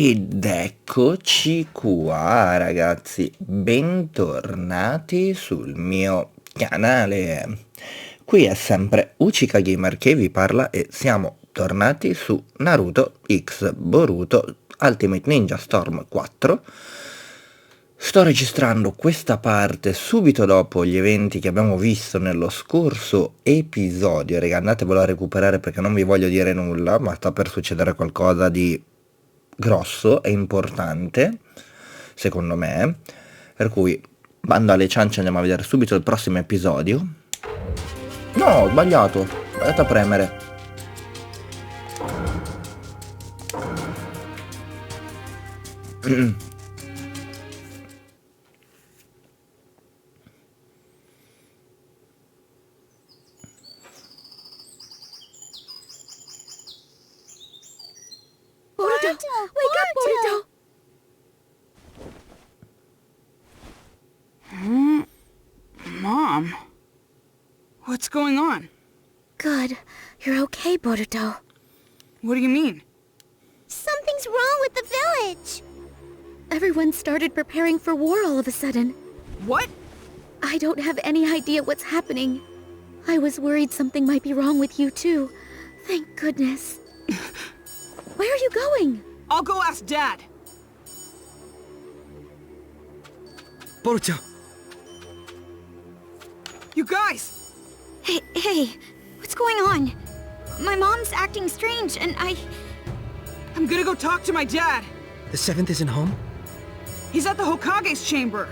Ed eccoci qua ragazzi, bentornati sul mio canale. Qui è sempre Uchiha Gamer che vi parla e siamo tornati su Narutoxboruto Ultimate Ninja Storm 4. Sto registrando questa parte subito dopo gli eventi che abbiamo visto nello scorso episodio. Raga, andatevelo a recuperare perché non vi voglio dire nulla, ma sta per succedere qualcosa di grosso e importante, secondo me. Per cui, bando alle ciance, andiamo a vedere subito il prossimo episodio. No, ho sbagliato a premere. Wake up, Boruto! Mom? What's going on? Good. You're okay, Boruto. What do you mean? Something's wrong with the village! Everyone started preparing for war all of a sudden. What? I don't have any idea what's happening. I was worried something might be wrong with you, too. Thank goodness. Where are you going? I'll go ask Dad. Boruto! You guys! Hey, what's going on? My mom's acting strange, and I'm gonna go talk to my dad. The 7th isn't home? He's at the Hokage's chamber.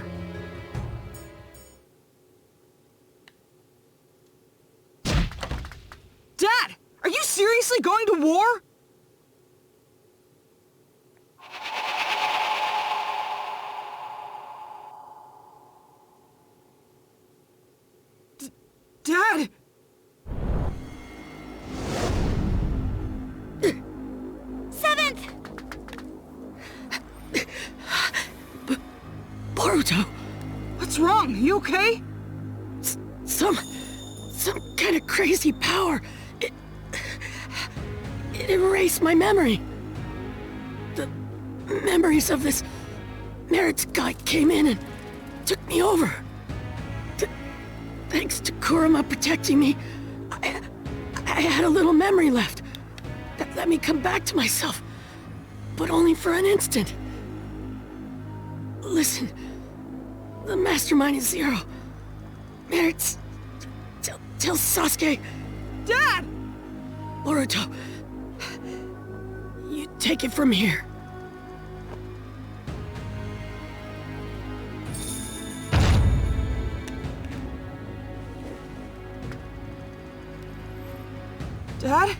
Dad! Are you seriously going to war? Dad! Seventh! Boruto! What's wrong? You okay? Some kind of crazy power. It erased my memory. The memories of this Merit's guy came in and took me over. Thanks to Kurama protecting me, I had a little memory left that let me come back to myself, but only for an instant. Listen, the mastermind is Zero. Merit's... Tell Sasuke... Dad! Boruto, you take it from here. Dad?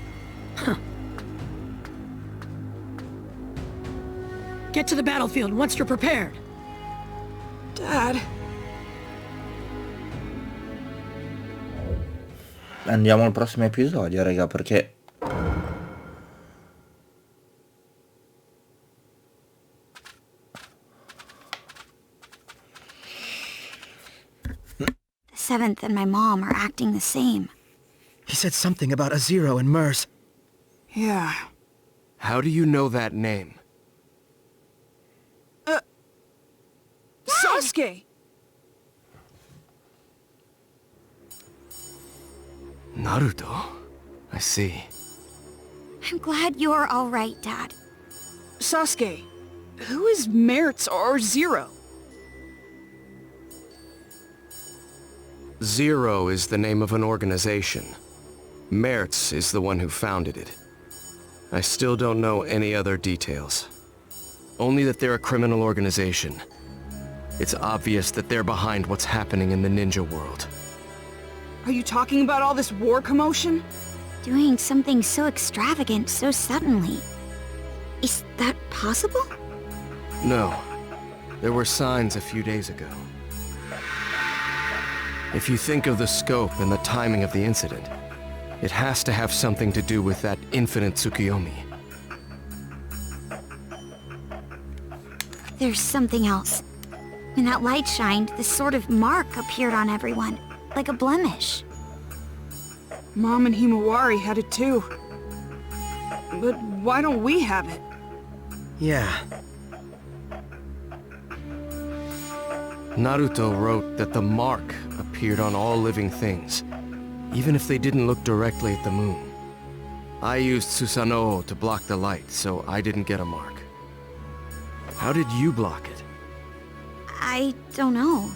Get to the battlefield once you're prepared. Dad? Andiamo al prossimo episodio, raga, perché... The 7th and my mom are acting the same. He said something about a Zero and Mers. Yeah. How do you know that name? Sasuke! Naruto? I see. I'm glad you're all right, Dad. Sasuke, who is Merit's or Zero? Zero is the name of an organization. Mertz is the one who founded it. I still don't know any other details. Only that they're a criminal organization. It's obvious that they're behind what's happening in the ninja world. Are you talking about all this war commotion? Doing something so extravagant so suddenly. Is that possible? No. There were signs a few days ago. If you think of the scope and the timing of the incident, it has to have something to do with that infinite Tsukiyomi. There's something else. When that light shined, this sort of mark appeared on everyone, like a blemish. Mom and Himawari had it too. But why don't we have it? Yeah. Naruto wrote that the mark appeared on all living things, even if they didn't look directly at the moon. I used Susanoo to block the light, so I didn't get a mark. How did you block it? I don't know.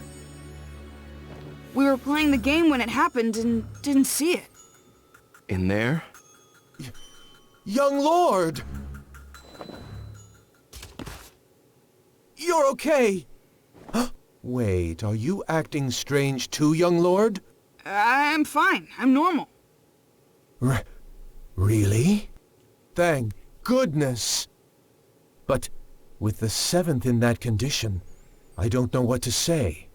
We were playing the game when it happened and didn't see it. In there? Young Lord! You're okay! Wait, are you acting strange too, young lord? I'm fine. I'm normal. Really? Thank goodness! But with the 7th in that condition, I don't know what to say.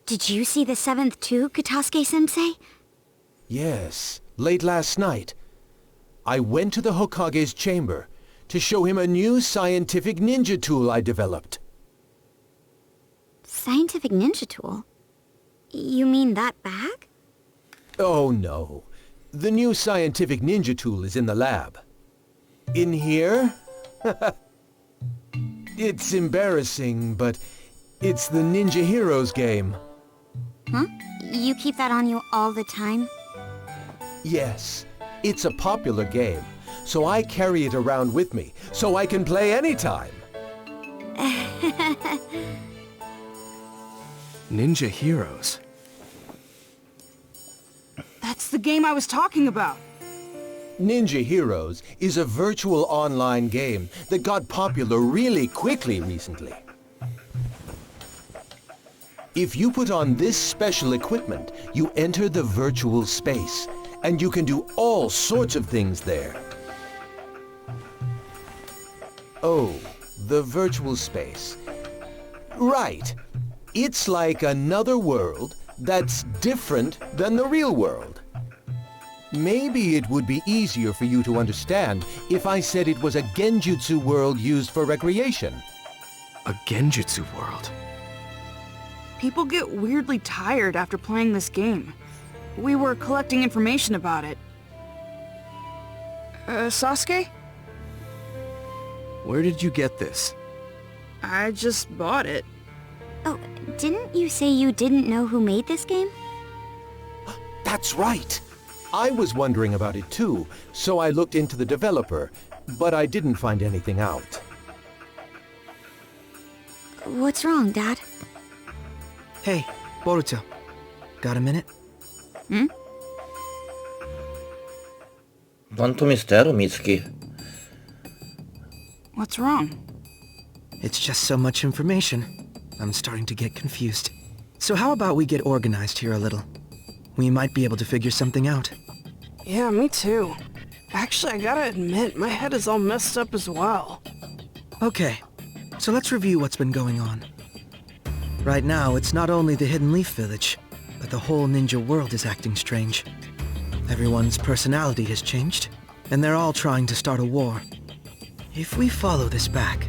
Did you see the 7th too, Katasuke-sensei? Yes, late last night. I went to the Hokage's chamber to show him a new scientific ninja tool I developed. Scientific ninja tool? You mean that bag? Oh no. The new scientific ninja tool is in the lab. In here? It's embarrassing, but it's the Ninja Heroes game. Huh? You keep that on you all the time? Yes, it's a popular game, so I carry it around with me, so I can play anytime. Ninja Heroes? That's the game I was talking about. Ninja Heroes is a virtual online game that got popular really quickly recently. If you put on this special equipment, you enter the virtual space, and you can do all sorts of things there. Oh, the virtual space. Right. It's like another world that's different than the real world. Maybe it would be easier for you to understand if I said it was a genjutsu world used for recreation. A genjutsu world? People get weirdly tired after playing this game. We were collecting information about it. Sasuke? Where did you get this? I just bought it. Oh, didn't you say you didn't know who made this game? That's right! I was wondering about it too, so I looked into the developer, but I didn't find anything out. What's wrong, Dad? Hey, Boruto. Got a minute? Quanto mistero, Mitsuki. What's wrong? It's just so much information. I'm starting to get confused. So how about we get organized here a little? We might be able to figure something out. Yeah, me too. Actually, I gotta admit, my head is all messed up as well. Okay, so let's review what's been going on. Right now, it's not only the Hidden Leaf Village, but the whole ninja world is acting strange. Everyone's personality has changed, and they're all trying to start a war. If we follow this back,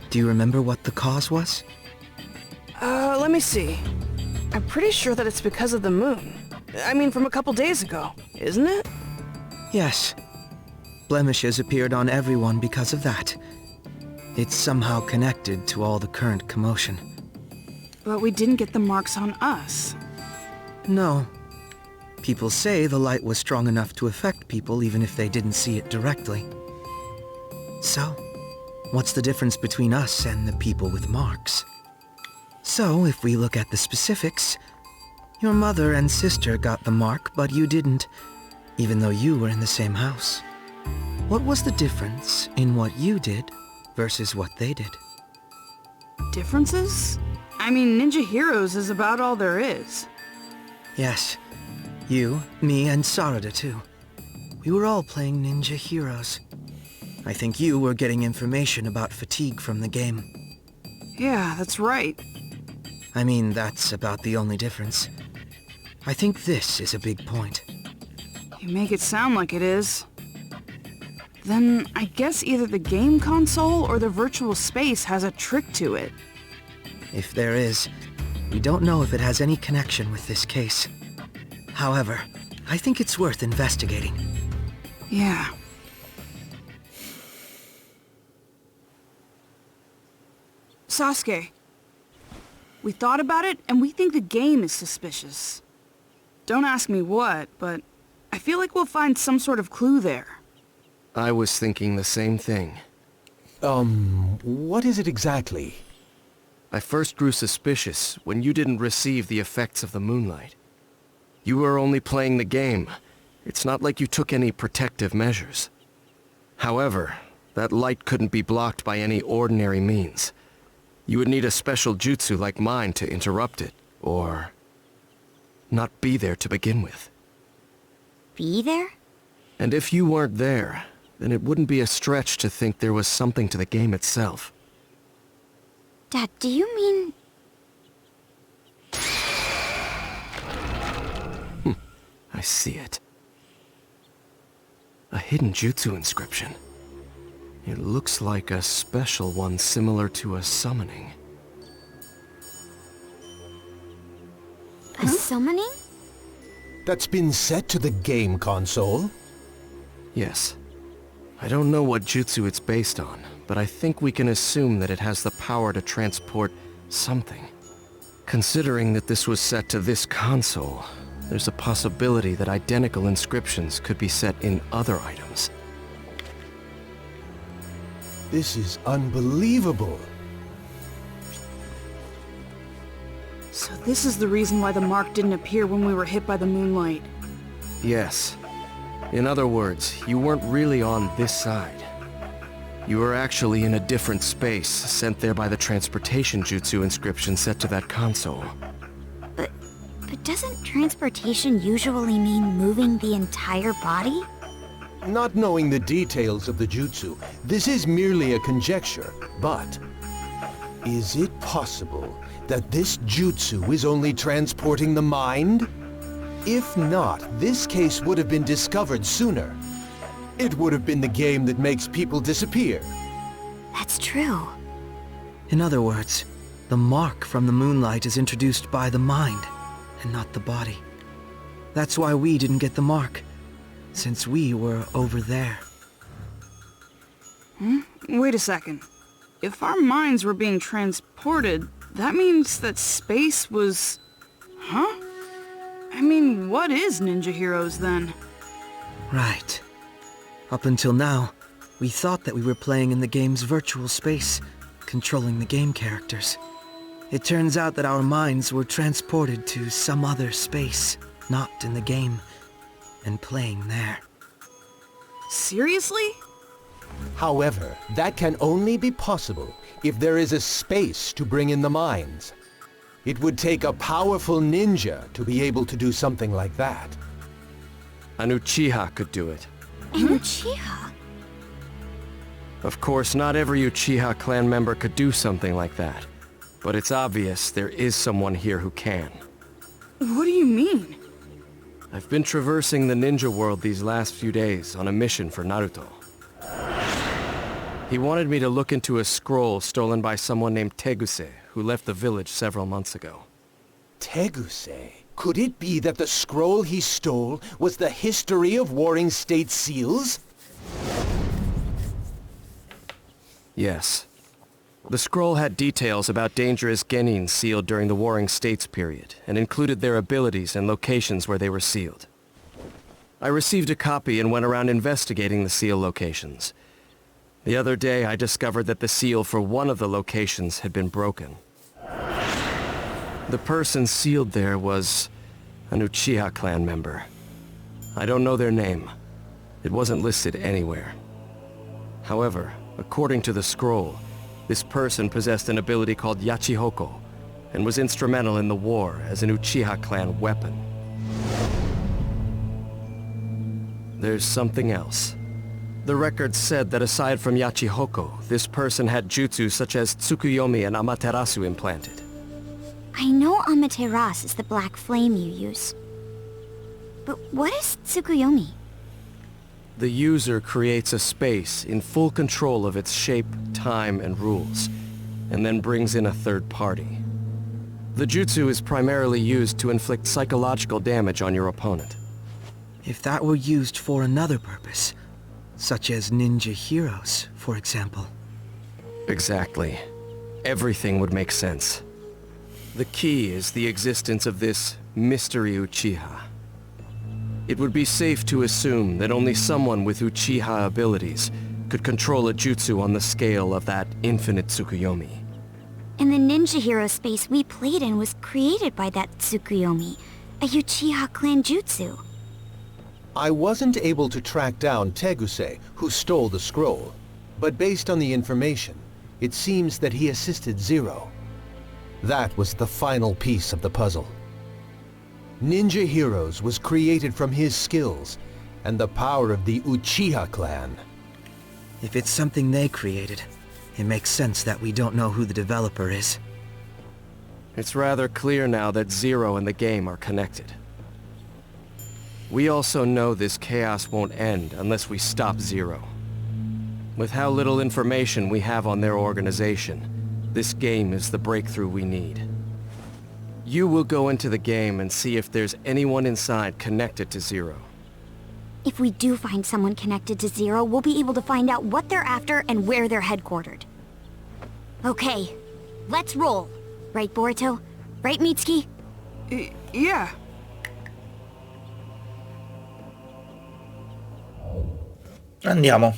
do you remember what the cause was? Let me see. I'm pretty sure that it's because of the moon. I mean, from a couple days ago, isn't it? Yes. Blemishes appeared on everyone because of that. It's somehow connected to all the current commotion. But we didn't get the marks on us. No. People say the light was strong enough to affect people even if they didn't see it directly. So, what's the difference between us and the people with marks? So, if we look at the specifics, your mother and sister got the mark, but you didn't, even though you were in the same house. What was the difference in what you did versus what they did? Differences? I mean, Ninja Heroes is about all there is. Yes. You, me, and Sarada too. We were all playing Ninja Heroes. I think you were getting information about fatigue from the game. Yeah, that's right. I mean, that's about the only difference. I think this is a big point. You make it sound like it is. Then I guess either the game console or the virtual space has a trick to it. If there is, we don't know if it has any connection with this case. However, I think it's worth investigating. Yeah. Sasuke. We thought about it, and we think the game is suspicious. Don't ask me what, but I feel like we'll find some sort of clue there. I was thinking the same thing. What is it exactly? I first grew suspicious when you didn't receive the effects of the moonlight. You were only playing the game. It's not like you took any protective measures. However, that light couldn't be blocked by any ordinary means. You would need a special jutsu like mine to interrupt it, or not be there to begin with. Be there? And if you weren't there, then it wouldn't be a stretch to think there was something to the game itself. Dad, do you mean... I see it. A hidden jutsu inscription. It looks like a special one similar to a summoning. A summoning? That's been set to the game console? Yes. I don't know what jutsu it's based on, but I think we can assume that it has the power to transport something. Considering that this was set to this console, there's a possibility that identical inscriptions could be set in other items. This is unbelievable. So this is the reason why the mark didn't appear when we were hit by the moonlight. Yes. In other words, you weren't really on this side. You were actually in a different space, sent there by the transportation jutsu inscription set to that console. But doesn't transportation usually mean moving the entire body? Not knowing the details of the jutsu, this is merely a conjecture, but is it possible that this jutsu is only transporting the mind? If not, this case would have been discovered sooner. It would have been the game that makes people disappear. That's true. In other words, the mark from the moonlight is introduced by the mind, and not the body. That's why we didn't get the mark, since we were over there. Wait a second. If our minds were being transported, that means that space was... Huh? I mean, what is Ninja Heroes then? Right. Up until now, we thought that we were playing in the game's virtual space, controlling the game characters. It turns out that our minds were transported to some other space, not in the game, and playing there. Seriously? However, that can only be possible if there is a space to bring in the minds. It would take a powerful ninja to be able to do something like that. An Uchiha could do it. An Uchiha? Of course, not every Uchiha clan member could do something like that. But it's obvious there is someone here who can. What do you mean? I've been traversing the ninja world these last few days on a mission for Naruto. He wanted me to look into a scroll stolen by someone named Teguse, who left the village several months ago. Teguse? Could it be that the scroll he stole was the history of Warring State seals? Yes. The scroll had details about dangerous genin sealed during the Warring States period, and included their abilities and locations where they were sealed. I received a copy and went around investigating the seal locations. The other day, I discovered that the seal for one of the locations had been broken. The person sealed there was an Uchiha clan member. I don't know their name. It wasn't listed anywhere. However, according to the scroll, this person possessed an ability called Yachihoko, and was instrumental in the war as an Uchiha clan weapon. There's something else. The record said that aside from Yachihoko, this person had jutsu such as Tsukuyomi and Amaterasu implanted. I know Amaterasu is the black flame you use. But what is Tsukuyomi? The user creates a space in full control of its shape, time, and rules, and then brings in a third party. The jutsu is primarily used to inflict psychological damage on your opponent. If that were used for another purpose, such as ninja heroes, for example. Exactly. everything would make sense. The key is the existence of this mystery Uchiha. It would be safe to assume that only someone with Uchiha abilities could control a jutsu on the scale of that infinite Tsukuyomi. And the ninja hero space we played in was created by that Tsukuyomi, a Uchiha clan jutsu. I wasn't able to track down Teguse, who stole the scroll, but based on the information, it seems that he assisted Zero. That was the final piece of the puzzle. Ninja Heroes was created from his skills and the power of the Uchiha clan. If it's something they created, it makes sense that we don't know who the developer is. It's rather clear now that Zero and the game are connected. We also know this chaos won't end unless we stop Zero. With how little information we have on their organization, this game is the breakthrough we need. You will go into the game and see if there's anyone inside connected to Zero. If we do find someone connected to Zero, we'll be able to find out what they're after and where they're headquartered. Okay, let's roll. Right, Boruto? Right, Mitsuki? Yeah. Andiamo.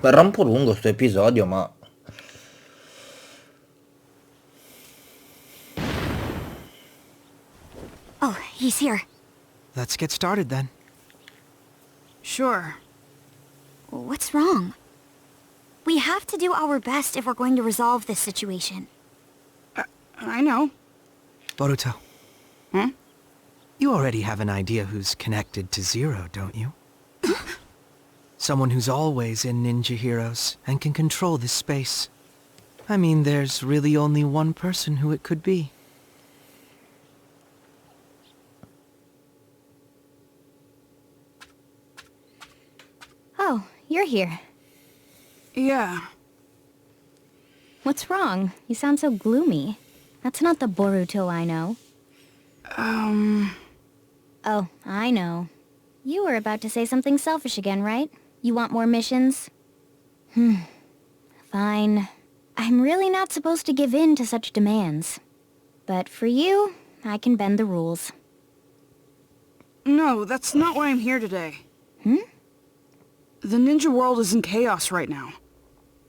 Verrà un po' lungo sto episodio, ma... Oh, he's here. Let's get started then. Sure. What's wrong? We have to do our best if we're going to resolve this situation. I know. Boruto. Hmm? You already have an idea who's connected to Zero, don't you? Someone who's always in Ninja Heroes and can control this space. I mean, there's really only one person who it could be. Oh, you're here. Yeah. What's wrong? You sound so gloomy. That's not the Boruto I know. Oh, I know. You were about to say something selfish again, right? You want more missions? Fine. I'm really not supposed to give in to such demands. But for you, I can bend the rules. No, that's not why I'm here today. Hmm? The ninja world is in chaos right now.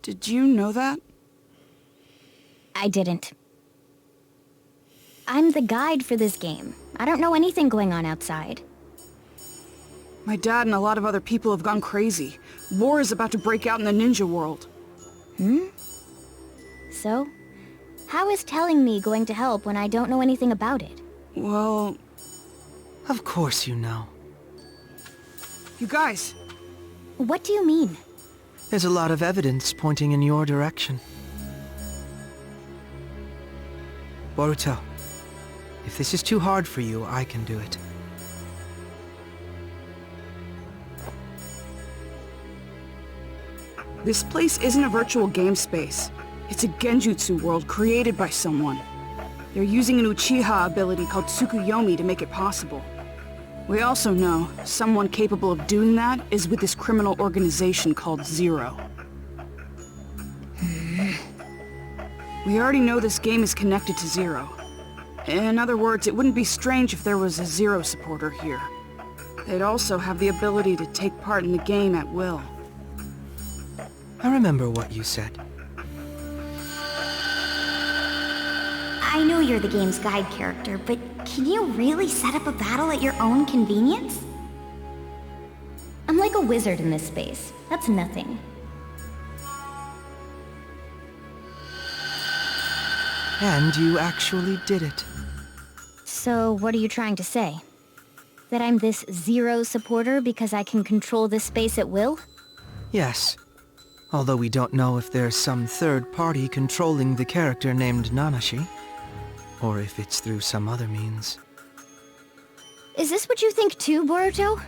Did you know that? I didn't. I'm the guide for this game. I don't know anything going on outside. My dad and a lot of other people have gone crazy. War is about to break out in the ninja world. So, how is telling me going to help when I don't know anything about it? Well, Of course you know. you guys, What do you mean? There's a lot of evidence pointing in your direction. Boruto, if this is too hard for you, I can do it. this place isn't a virtual game space. It's a genjutsu world created by someone. They're using an Uchiha ability called Tsukuyomi to make it possible. We also know someone capable of doing that is with this criminal organization called Zero. We already know this game is connected to Zero. In other words, it wouldn't be strange if there was a Zero supporter here. They'd also have the ability to take part in the game at will. I remember what you said. I know you're the game's guide character, but can you really set up a battle at your own convenience? I'm like a wizard in this space. That's nothing. And you actually did it. So, what are you trying to say? That I'm this Zero supporter because I can control this space at will? Yes. Although we don't know if there's some third party controlling the character named Nanashi, or if it's through some other means. Is this what you think too, Boruto?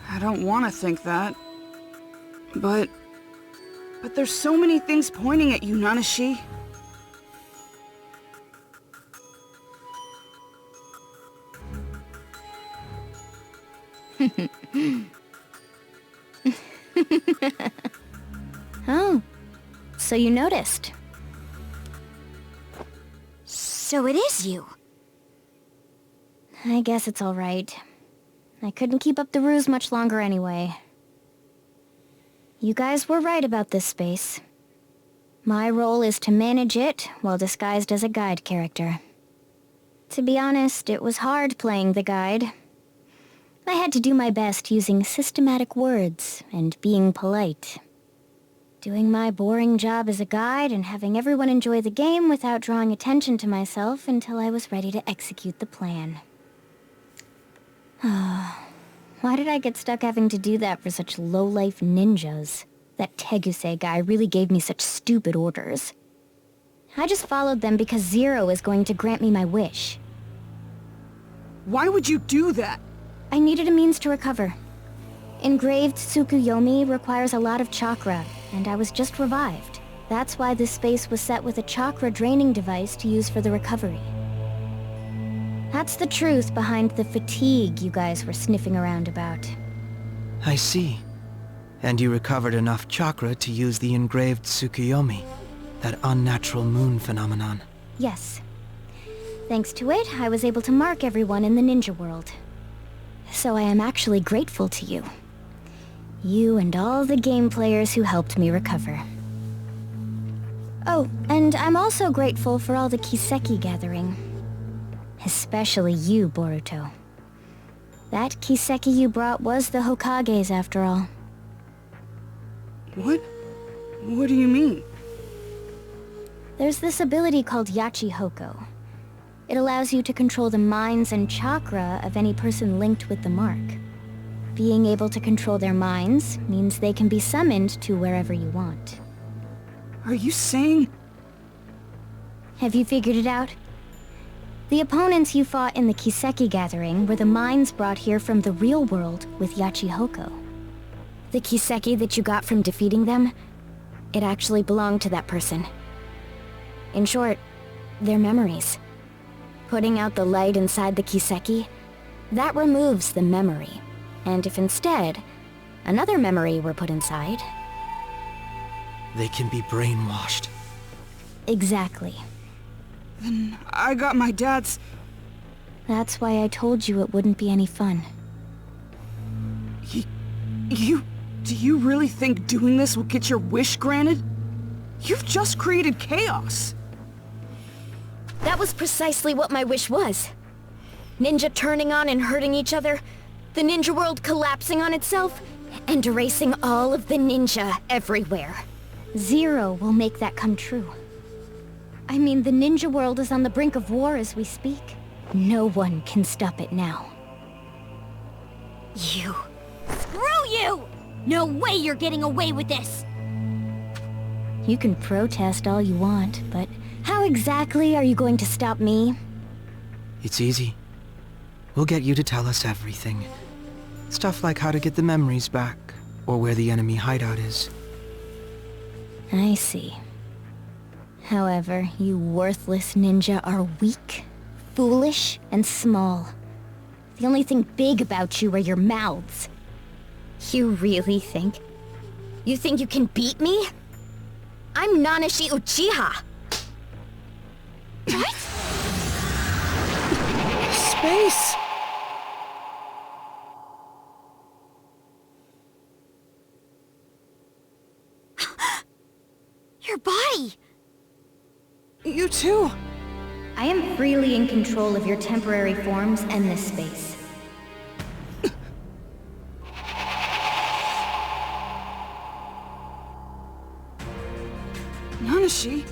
I don't want to think that. But there's so many things pointing at you, Nanashi. Oh, so you noticed. So it is you. I guess it's all right. I couldn't keep up the ruse much longer anyway. You guys were right about this space. My role is to manage it while disguised as a guide character. To be honest, it was hard playing the guide. I had to do my best using systematic words and being polite. Doing my boring job as a guide and having everyone enjoy the game without drawing attention to myself until I was ready to execute the plan. Why did I get stuck having to do that for such low-life ninjas? That Teguse guy really gave me such stupid orders. I just followed them because Zero is going to grant me my wish. Why would you do that? I needed a means to recover. Engraved Tsukuyomi requires a lot of chakra, and I was just revived. That's why this space was set with a chakra draining device to use for the recovery. That's the truth behind the fatigue you guys were sniffing around about. I see. And you recovered enough chakra to use the engraved Tsukuyomi, that unnatural moon phenomenon. Yes. Thanks to it, I was able to mark everyone in the ninja world. So I am actually grateful to you. You and all the game players who helped me recover. Oh, and I'm also grateful for all the Kiseki gathering. Especially you, Boruto. That Kiseki you brought was the Hokage's after all. What? What do you mean? There's this ability called Yachi Hoko. It allows you to control the minds and chakra of any person linked with the mark. Being able to control their minds means they can be summoned to wherever you want. Are you saying... Have you figured it out? The opponents you fought in the Kiseki gathering were the minds brought here from the real world with Yachi Hoko. The Kiseki that you got from defeating them, it actually belonged to that person. In short, their memories. Putting out the light inside the Kiseki, that removes the memory. And if instead, another memory were put inside... They can be brainwashed. Exactly. Then I got my dad's... That's why I told you it wouldn't be any fun. Do you really think doing this will get your wish granted? You've just created chaos. That was precisely what my wish was. Ninja turning on and hurting each other, the ninja world collapsing on itself, and erasing all of the ninja everywhere. Zero will make that come true. I mean, the ninja world is on the brink of war as we speak. No one can stop it now. You. Screw you! No way you're getting away with this! You can protest all you want, but how exactly are you going to stop me? It's easy. We'll get you to tell us everything. Stuff like how to get the memories back, or where the enemy hideout is. I see. However, you worthless ninja are weak, foolish, and small. The only thing big about you are your mouths. You really think? You think you can beat me? I'm Nanashi Uchiha! What? Space! Your body! You too! I am freely in control of your temporary forms and this space. Nanashi?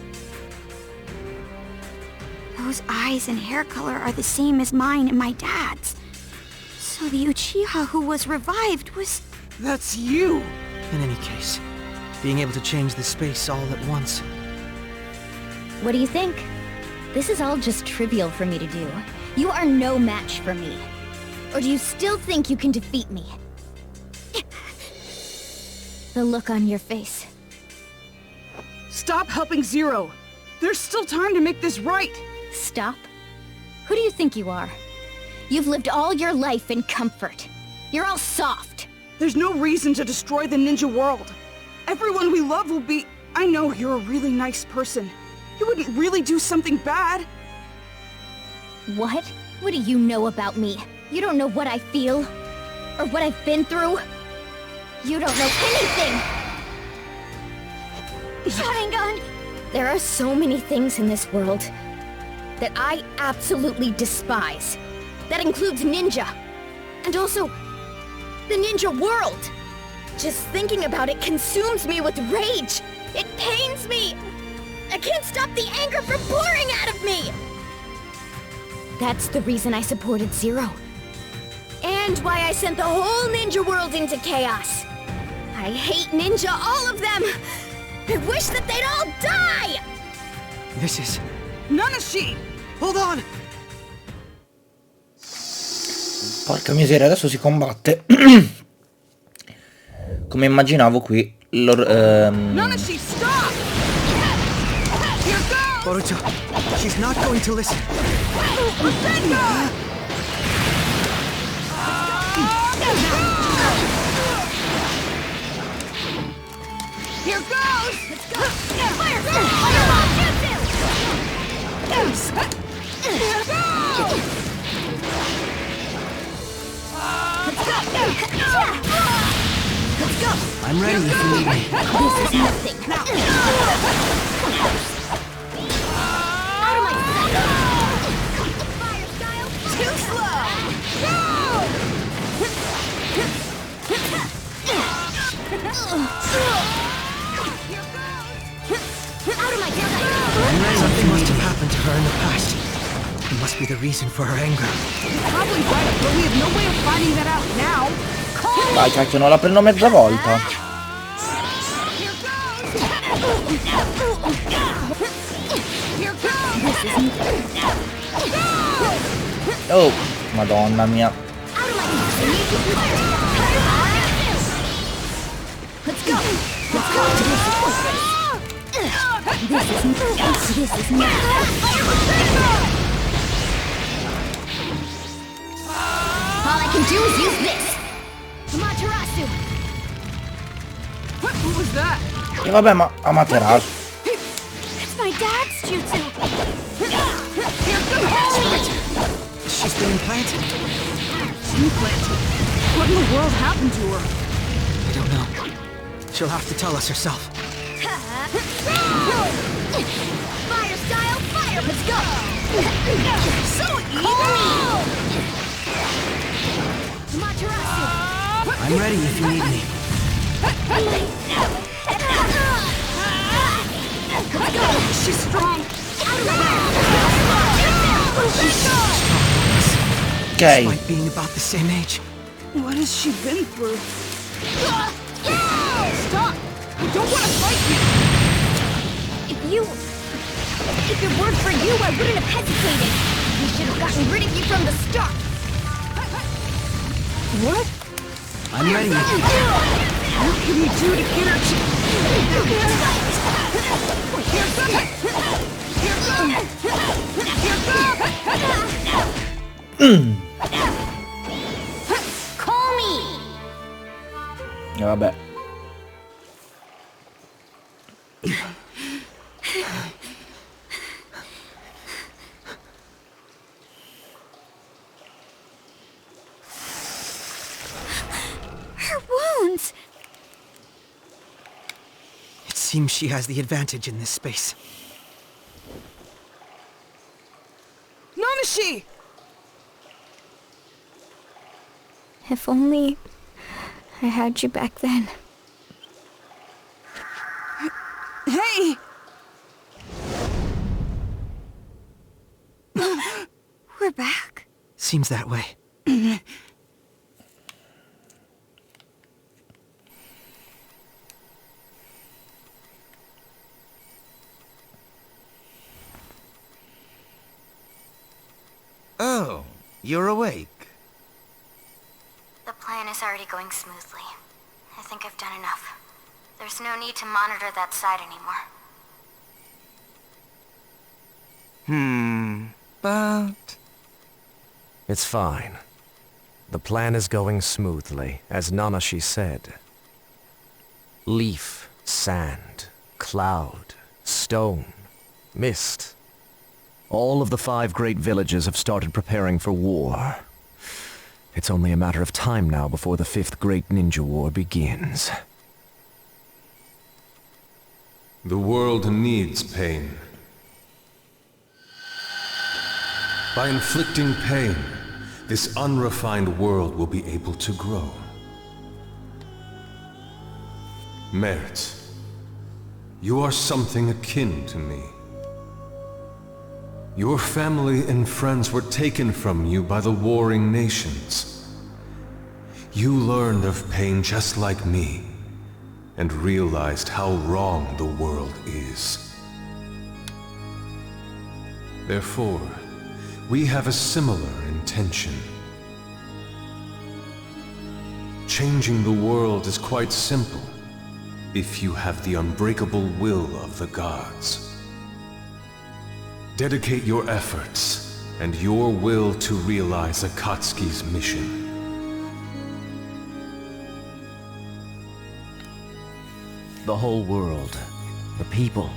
Those eyes and hair color are the same as mine and my dad's. So the Uchiha who was revived was... That's you! In any case, being able to change the space all at once. What do you think? This is all just trivial for me to do. You are no match for me. Or do you still think you can defeat me? The look on your face. Stop helping Zero! There's still time to make this right! Stop? Who do you think you are? You've lived all your life in comfort. You're all soft. There's no reason to destroy the ninja world. Everyone we love will be... I know you're a really nice person. You wouldn't really do something bad. What? What do you know about me? You don't know what I feel? Or what I've been through? You don't know anything! Sharingan! There are so many things in this world that I absolutely despise. That includes ninja. And also, the ninja world. Just thinking about it consumes me with rage. It pains me. I can't stop the anger from pouring out of me. That's the reason I supported Zero. And why I sent the whole ninja world into chaos. I hate ninja, all of them. I wish that they'd all die. This is... Nanashi! Hold on! Porca miseria, adesso si combatte. Come immaginavo qui Nanashi, stop! Here goes! Boruto, she's not going to listen. Here goes! Let's go! Fire! Fireball jutsu! Here goes! Let's go! I'm ready if you need me. This is nothing. Out of my sight! Fire style! Too slow! Out of my sight! Something must have happened to her in the past. It must be the reason for her anger. You're probably right, but we have no way of finding that out now. Dai cacchio, non la prendo mezza volta. Here goes! Oh, madonna mia. Let's go! Let's go! This is not. All I can do is use this. Amaterasu. What was that? E vabbè, ma Amaterasu. It's my dad's jutsu. She's been implanted. Implanted? What in the world happened to her? I don't know. She'll have to tell us herself. Fire style, fire! Let's go! So evil! Amaterasu. I'm ready if you need me. She's strong! Ok. Despite being about the same age. What has she been through? Stop! I don't want to fight you! If it weren't for you, I wouldn't have hesitated. We should have gotten rid of you from the start. What? I'm ready. What can you do to get her Call me! E vabbè. Her wounds! It seems she has the advantage in this space. Nanashi! If only I had you back then. Hey! We're back. Seems that way. Oh, you're awake. The plan is already going smoothly. I think I've done enough. There's no need to monitor that side anymore. But... It's fine. The plan is going smoothly, as Nanashi said. Leaf, sand, cloud, stone, mist. All of the 5 great villages have started preparing for war. It's only a matter of time now before the 5th Great Ninja War begins. The world needs pain. By inflicting pain, this unrefined world will be able to grow. Merit, you are something akin to me. Your family and friends were taken from you by the warring nations. You learned of pain just like me, and realized how wrong the world is. Therefore, we have a similar intention. Changing the world is quite simple, if you have the unbreakable will of the gods. Dedicate your efforts and your will to realize Akatsuki's mission. The whole world, the people.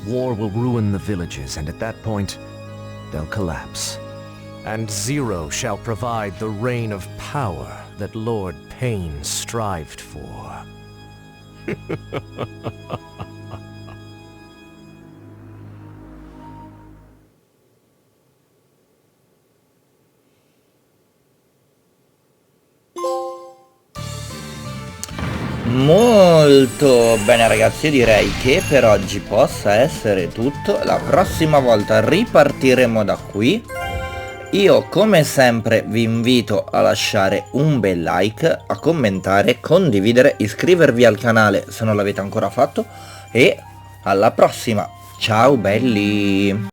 War will ruin the villages, and at that point, they'll collapse. And Zero shall provide the reign of power that Lord Pain strived for. Molto bene ragazzi, io direi che per oggi possa essere tutto. La prossima volta ripartiremo da qui. Io come sempre vi invito a lasciare un bel like, a commentare, condividere, iscrivervi al canale se non l'avete ancora fatto e alla prossima. Ciao belli!